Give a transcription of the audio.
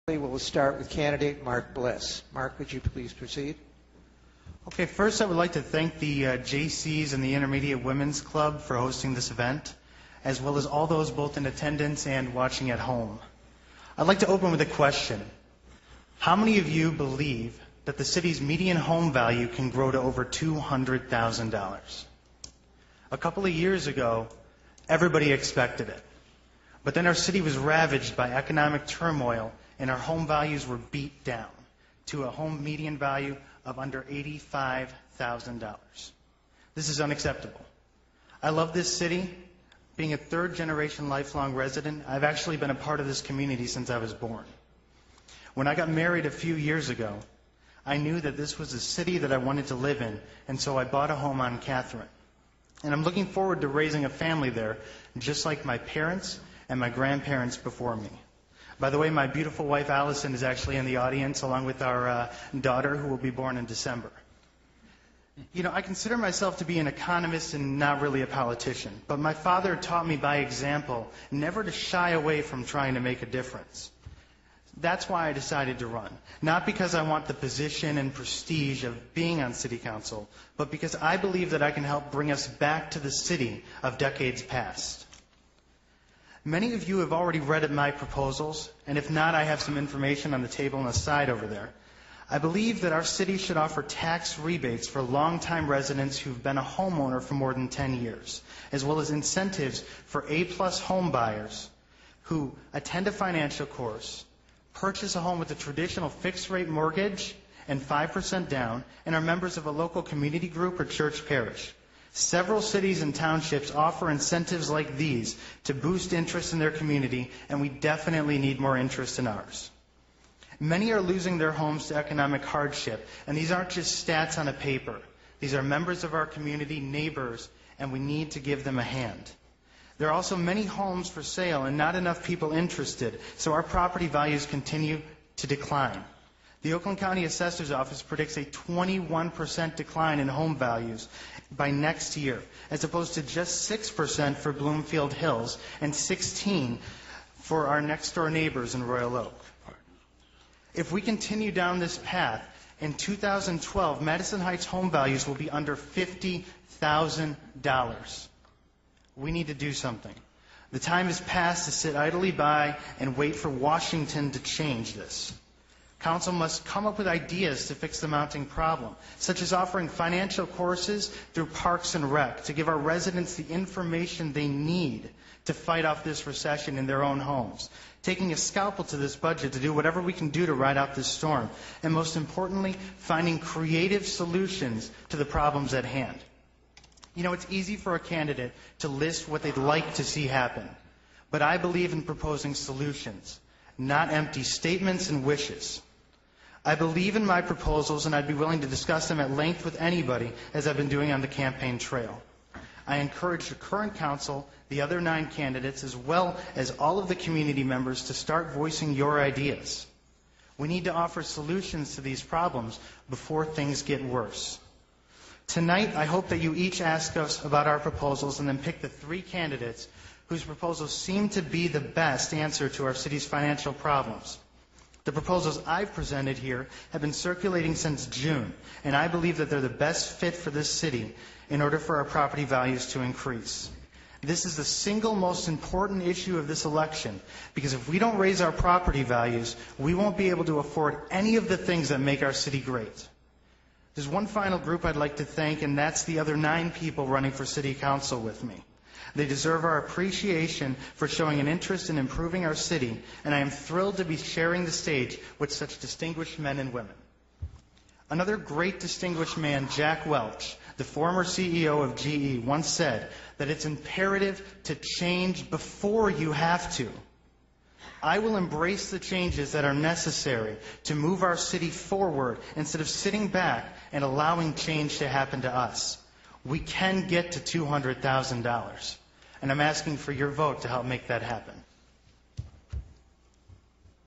We'll start with candidate Mark Bliss. Mark, would you please proceed? Okay, first I would like to thank the Jaycees and the Intermediate Women's Club for hosting this event, as well as all those both in attendance and watching at home. I'd like to open with a question. How many of you believe that the city's median home value can grow to over $200,000? A couple of years ago, everybody expected it. But then our city was ravaged by economic turmoil, and our home values were beat down to a home median value of under $85,000. This is unacceptable. I love this city. Being a third-generation lifelong resident, I've actually been a part of this community since I was born. When I got married a few years ago, I knew that this was a city that I wanted to live in, and so I bought a home on Catherine. And I'm looking forward to raising a family there, just like my parents and my grandparents before me. By the way, my beautiful wife Allison is actually in the audience, along with our daughter, who will be born in December. You know, I consider myself to be an economist and not really a politician, but my father taught me by example never to shy away from trying to make a difference. That's why I decided to run. Not because I want the position and prestige of being on city council, but because I believe that I can help bring us back to the city of decades past. Many of you have already read my proposals, and if not, I have some information on the table on the side over there. I believe that our city should offer tax rebates for longtime residents who've been a homeowner for more than 10 years, as well as incentives for A-plus home buyers who attend a financial course, purchase a home with a traditional fixed-rate mortgage and 5% down, and are members of a local community group or church parish. Several cities and townships offer incentives like these to boost interest in their community, and we definitely need more interest in ours. Many are losing their homes to economic hardship, and these aren't just stats on a paper. These are members of our community, neighbors, and we need to give them a hand. There are also many homes for sale and not enough people interested, so our property values continue to decline. The Oakland County Assessor's Office predicts a 21% decline in home values by next year, as opposed to just 6% for Bloomfield Hills and 16% for our next-door neighbors in Royal Oak. If we continue down this path, in 2012, Madison Heights home values will be under $50,000. We need to do something. The time has passed to sit idly by and wait for Washington to change this. Council must come up with ideas to fix the mounting problem, such as offering financial courses through Parks and Rec to give our residents the information they need to fight off this recession in their own homes, taking a scalpel to this budget to do whatever we can do to ride out this storm, and most importantly, finding creative solutions to the problems at hand. You know, it's easy for a candidate to list what they'd like to see happen, but I believe in proposing solutions, not empty statements and wishes. I believe in my proposals, and I'd be willing to discuss them at length with anybody, as I've been doing on the campaign trail. I encourage the current council, the other 9 candidates, as well as all of the community members to start voicing your ideas. We need to offer solutions to these problems before things get worse. Tonight, I hope that you each ask us about our proposals and then pick the 3 candidates whose proposals seem to be the best answer to our city's financial problems. The proposals I've presented here have been circulating since June, and I believe that they're the best fit for this city in order for our property values to increase. This is the single most important issue of this election, because if we don't raise our property values, we won't be able to afford any of the things that make our city great. There's one final group I'd like to thank, and that's the other 9 people running for city council with me. They deserve our appreciation for showing an interest in improving our city, and I am thrilled to be sharing the stage with such distinguished men and women. Another great distinguished man, Jack Welch, the former CEO of GE, once said that it's imperative to change before you have to. I will embrace the changes that are necessary to move our city forward instead of sitting back and allowing change to happen to us. We can get to $200,000, and I'm asking for your vote to help make that happen.